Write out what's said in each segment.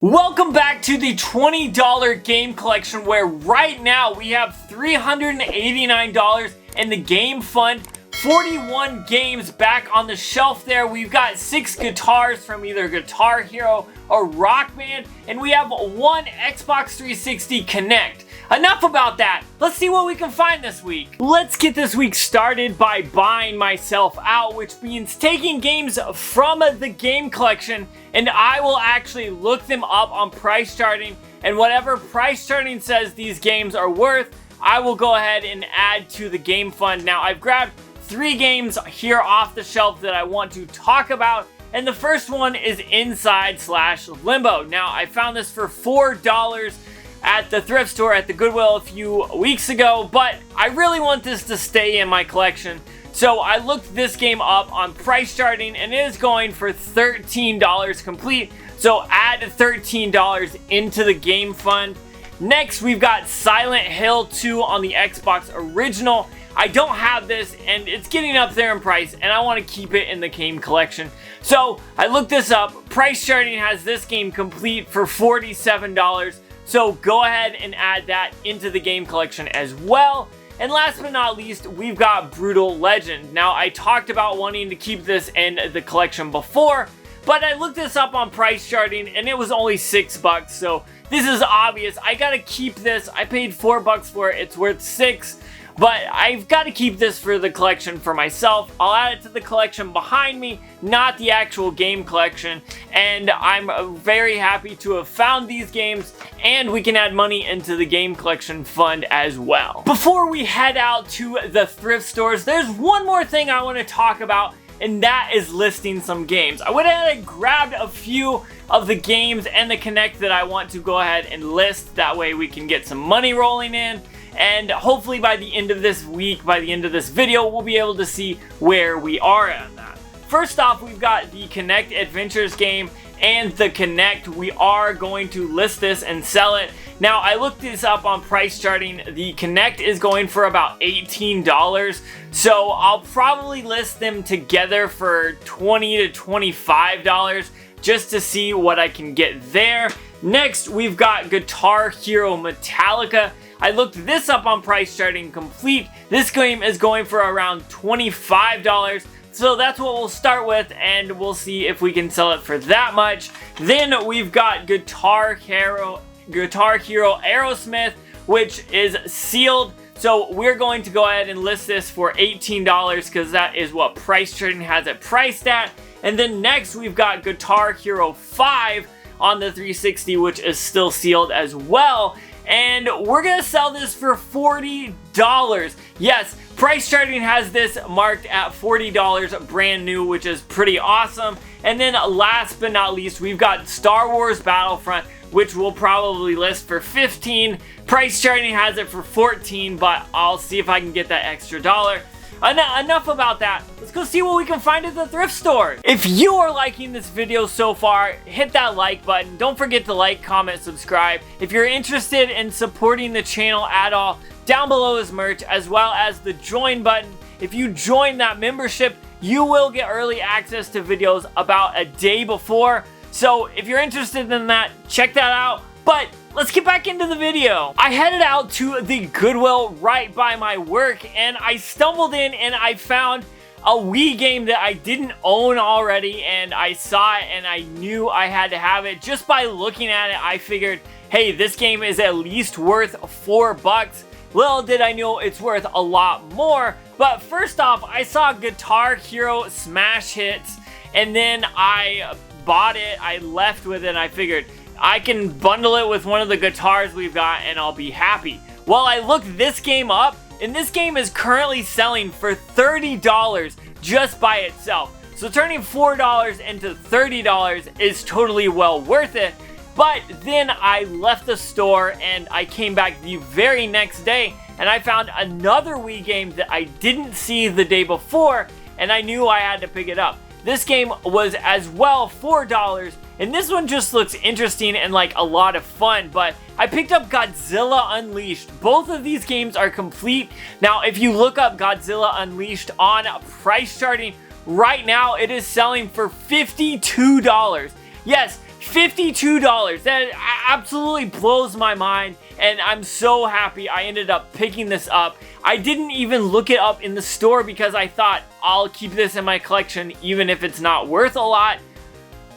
Welcome back to the $20 game collection, where right now we have $389 in the game fund, 41 games back on the shelf there. We've got 6 guitars from either Guitar Hero or Rock Band, and we have 1 Xbox 360 Kinect. Enough about that. Let's see what we can find this week. Let's get this week started by buying myself out, which means taking games from the game collection, and I will actually look them up on price charting, and whatever price charting says these games are worth, I will go ahead and add to the game fund. Now, I've grabbed 3 games here off the shelf that I want to talk about, and the first one is Inside/Limbo. Now, I found this for $4 at the thrift store at the Goodwill a few weeks ago, but I really want this to stay in my collection. So I looked this game up on price charting, and it is going for $13 complete. So add $13 into the game fund. Next, we've got Silent Hill 2 on the Xbox original. I don't have this, and it's getting up there in price, and I want to keep it in the game collection. So I looked this up. Price charting has this game complete for $47. So go ahead and add that into the game collection as well. And last but not least, we've got Brutal Legend. Now, I talked about wanting to keep this in the collection before, but I looked this up on price charting and it was only $6. So this is obvious. I gotta keep this. I paid $4 for it. It's worth $6. But I've got to keep this for the collection for myself. I'll add it to the collection behind me, not the actual game collection. And I'm very happy to have found these games, and we can add money into the game collection fund as well. Before we head out to the thrift stores, there's one more thing I want to talk about, and that is listing some games. I went ahead and grabbed a few of the games and the Kinect that I want to go ahead and list. That way we can get some money rolling in. And hopefully by the end of this week, by the end of this video, we'll be able to see where we are at that. First off, we've got the Kinect Adventures game and the Kinect. We are going to list this and sell it. Now, I looked this up on price charting. The Kinect is going for about $18. So I'll probably list them together for $20 to $25 just to see what I can get there. Next, we've got Guitar Hero Metallica. I looked this up on price charting complete. This game is going for around $25. So that's what we'll start with, and we'll see if we can sell it for that much. Then we've got Guitar Hero Aerosmith, which is sealed. So we're going to go ahead and list this for $18 because that is what price charting has it priced at. And then next we've got Guitar Hero 5 on the 360, which is still sealed as well. And we're gonna sell this for $40. Yes, price charting has this marked at $40 brand new, which is pretty awesome. And then last but not least, we've got Star Wars Battlefront, which we'll probably list for $15. Price charting has it for $14, but I'll see if I can get that extra dollar. Enough about that. Let's go see what we can find at the thrift store. If you are liking this video so far, hit that like button. Don't forget to like, comment, subscribe. If you're interested in supporting the channel at all, down below is merch, as well as the join button. If you join that membership, you will get early access to videos about a day before. So if you're interested in that, check that out. But let's get back into the video. I headed out to the Goodwill right by my work, and I stumbled in and I found a Wii game that I didn't own already, and I saw it and I knew I had to have it. Just by looking at it, I figured, hey, this game is at least worth $4. Little did I know it's worth a lot more. But first off, I saw Guitar Hero Smash Hits, and then I bought it. I left with it, and I figured I can bundle it with one of the guitars we've got and I'll be happy. Well, I looked this game up, and this game is currently selling for $30 just by itself. So turning $4 into $30 is totally well worth it. But then I left the store and I came back the very next day and I found another Wii game that I didn't see the day before, and I knew I had to pick it up. This game was as well $4, and this one just looks interesting and like a lot of fun. But I picked up Godzilla Unleashed. Both of these games are complete. Now, if you look up Godzilla Unleashed on price charting, right now it is selling for $52. Yes, $52. That absolutely blows my mind, and I'm so happy I ended up picking this up. I didn't even look it up in the store because I thought I'll keep this in my collection even if it's not worth a lot.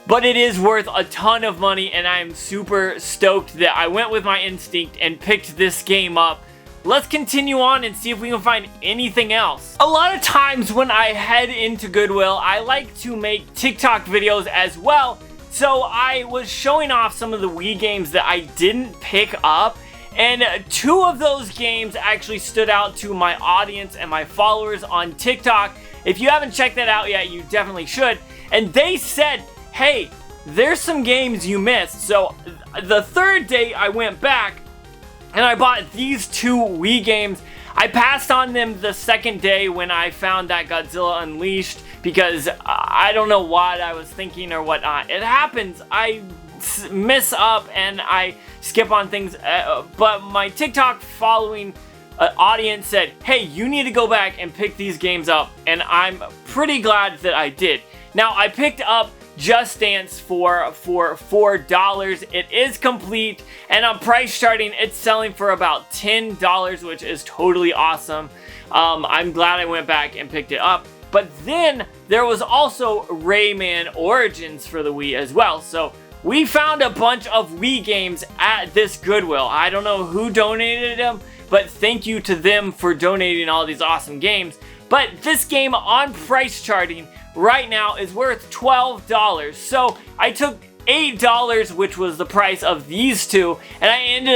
But it is worth a ton of money, and I'm super stoked that I went with my instinct and picked this game up. Let's continue on and see if we can find anything else. A lot of times when I head into Goodwill, I like to make TikTok videos as well. So I was showing off some of the Wii games that I didn't pick up, and 2 of those games actually stood out to my audience and my followers on TikTok. If you haven't checked that out yet, you definitely should. And they said, hey, there's some games you missed. So the 3rd day I went back and I bought these 2 Wii games. I passed on them the 2nd day when I found that Godzilla Unleashed because I don't know what I was thinking or whatnot. It happens. I mess up and I skip on things, but my TikTok following audience said, hey, you need to go back and pick these games up, and I'm pretty glad that I did. Now, I picked up Just Dance for $4. It is complete, and on price charting, it's selling for about $10, which is totally awesome. I'm glad I went back and picked it up. But then there was also Rayman Origins for the Wii as well. So we found a bunch of Wii games at this Goodwill. I don't know who donated them, but thank you to them for donating all these awesome games. But this game on price charting right now is worth $12. So I took $8, which was the price of these 2, and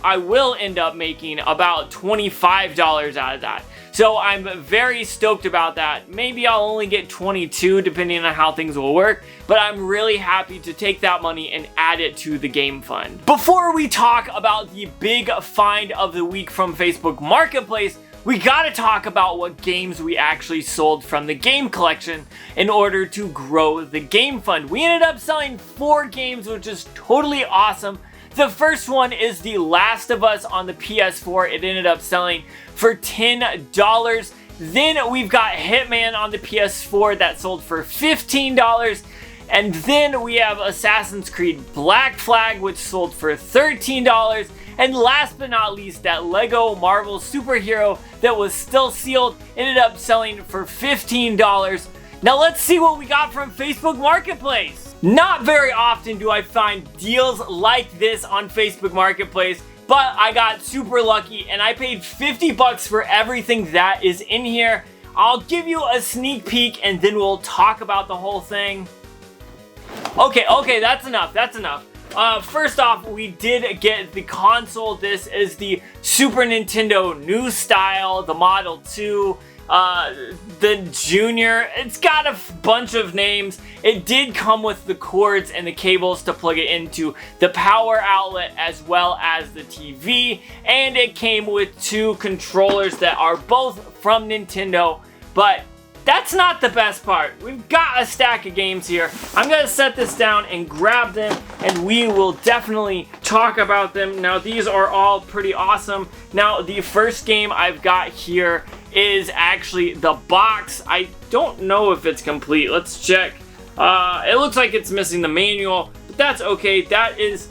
I will end up making about $25 out of that. So I'm very stoked about that. Maybe I'll only get 22 depending on how things will work, but I'm really happy to take that money and add it to the game fund. Before we talk about the big find of the week from Facebook Marketplace, we gotta talk about what games we actually sold from the game collection in order to grow the game fund. We ended up selling 4 games, which is totally awesome. The first one is The Last of Us on the PS4. It ended up selling for $10. Then we've got Hitman on the PS4 that sold for $15. And then we have Assassin's Creed Black Flag, which sold for $13. And last but not least, that Lego Marvel superhero that was still sealed ended up selling for $15. Now let's see what we got from Facebook Marketplace. Not very often do I find deals like this on Facebook Marketplace, but I got super lucky and I paid 50 bucks for everything that is in here. I'll give you a sneak peek and then we'll talk about the whole thing. Okay, that's enough. First off, we did get the console. This is the Super Nintendo new style, the Model 2, the Junior. It's got a bunch of names. It did come with the cords and the cables to plug it into the power outlet as well as the TV, and it came with 2 controllers that are both from Nintendo, but that's not the best part. We've got a stack of games here. I'm gonna set this down and grab them, and we will definitely talk about them. Now, these are all pretty awesome. Now, the first game I've got here is actually the box. I don't know if it's complete. Let's check. It looks like it's missing the manual, but that's okay. That is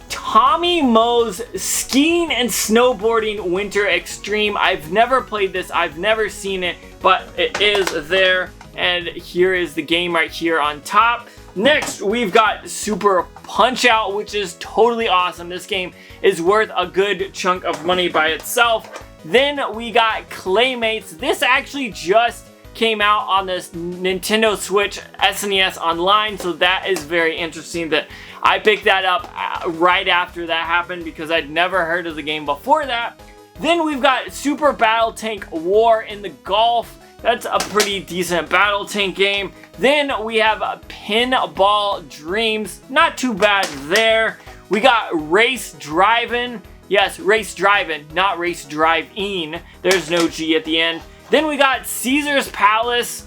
Tommy Moe's Skiing and Snowboarding Winter Extreme. I've never played this. I've never seen it, but it is there. And here is the game right here on top. Next, we've got Super Punch-Out, which is totally awesome. This game is worth a good chunk of money by itself. Then we got Claymates. This actually just came out on this Nintendo Switch SNES Online, so that is very interesting that I picked that up right after that happened because I'd never heard of the game before that. Then we've got Super Battle Tank War in the Gulf. That's a pretty decent battle tank game. Then we have Pinball Dreams. Not too bad there. We got Race Drivin'. Yes, Race Drivin', not Race Drive-In. There's no G at the end. Then we got Caesar's Palace.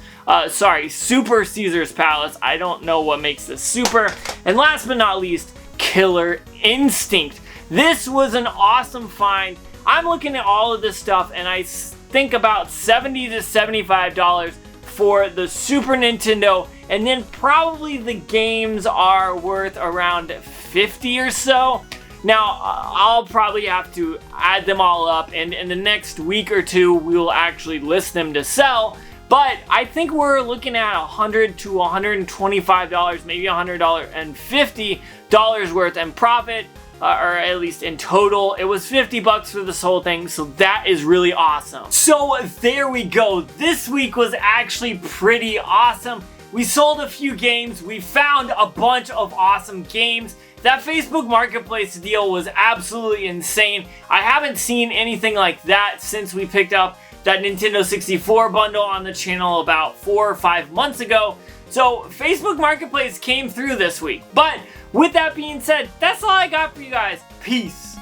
Super Caesar's Palace. I don't know what makes this super. And last but not least, Killer Instinct. This was an awesome find. I'm looking at all of this stuff and I think about $70 to $75 for the Super Nintendo and then probably the games are worth around 50 or so. Now, I'll probably have to add them all up, and in the next week or two, we will actually list them to sell. But I think we're looking at $100 to $125, maybe $150 worth in profit, or at least in total. It was 50 bucks for this whole thing, so that is really awesome. So there we go. This week was actually pretty awesome. We sold a few games. We found a bunch of awesome games. That Facebook Marketplace deal was absolutely insane. I haven't seen anything like that since we picked up that Nintendo 64 bundle on the channel about 4 or 5 months ago. So Facebook Marketplace came through this week. But with that being said, that's all I got for you guys. Peace.